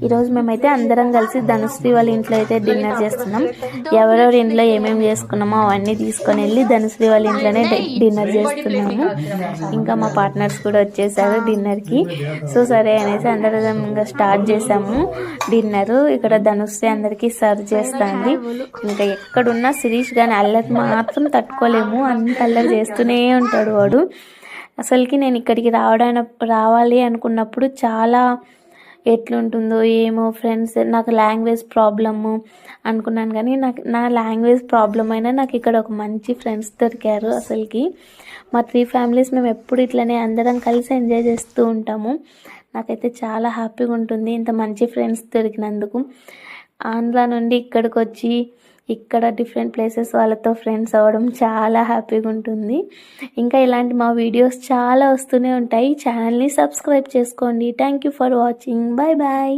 ఈరోజు మేమైతే అందరం కలిసి ధనుశ్రీ వాళ్ళ ఇంట్లో అయితే డిన్నర్ చేస్తున్నాం. ఎవరెవరి ఇంట్లో ఏమేమి చేసుకున్నామో అవన్నీ తీసుకొని వెళ్ళి ధనుశ్రీ వాళ్ళ ఇంట్లోనే డిన్నర్ చేస్తున్నాము. ఇంకా మా పార్ట్నర్స్ కూడా వచ్చేసారు డిన్నర్కి. సో సరే అనేసి అందరం ఇంకా స్టార్ట్ చేసాము డిన్నర్. ఇక్కడ ధనుశ్రీ అందరికీ సర్వ్ చేస్తుంది. ఇంకా ఎక్కడున్నా శిరీష్ కానీ అల్లరి మాత్రం తట్టుకోలేము, అంత అల్లరి చేస్తూనే ఉంటాడు వాడు. అసలుకి నేను ఇక్కడికి రావాలి అనుకున్నప్పుడు చాలా ఎట్లుంటుందో ఏమో ఫ్రెండ్స్, నాకు లాంగ్వేజ్ ప్రాబ్లము అనుకున్నాను. కానీ నా లాంగ్వేజ్ ప్రాబ్లం అయినా నాకు ఇక్కడ ఒక మంచి ఫ్రెండ్స్ దొరికారు. అసలుకి మా 3 ఫ్యామిలీస్ మేము ఎప్పుడు ఇట్లనే అందరం కలిసి ఎంజాయ్ చేస్తూ ఉంటాము. నాకైతే చాలా హ్యాపీగా ఉంటుంది ఇంత మంచి ఫ్రెండ్స్ దొరికినందుకు. ఆంధ్ర నుండి ఇక్కడికి వచ్చి ఇక్కడ డిఫరెంట్ ప్లేసెస్ వాళ్ళతో ఫ్రెండ్స్ అవ్వడం చాలా హ్యాపీగా ఉంటుంది. ఇంకా ఇలాంటి మా వీడియోస్ చాలా వస్తూనే ఉంటాయి. ఛానల్ని సబ్స్క్రైబ్ చేసుకోండి. Thank you for watching. Bye bye.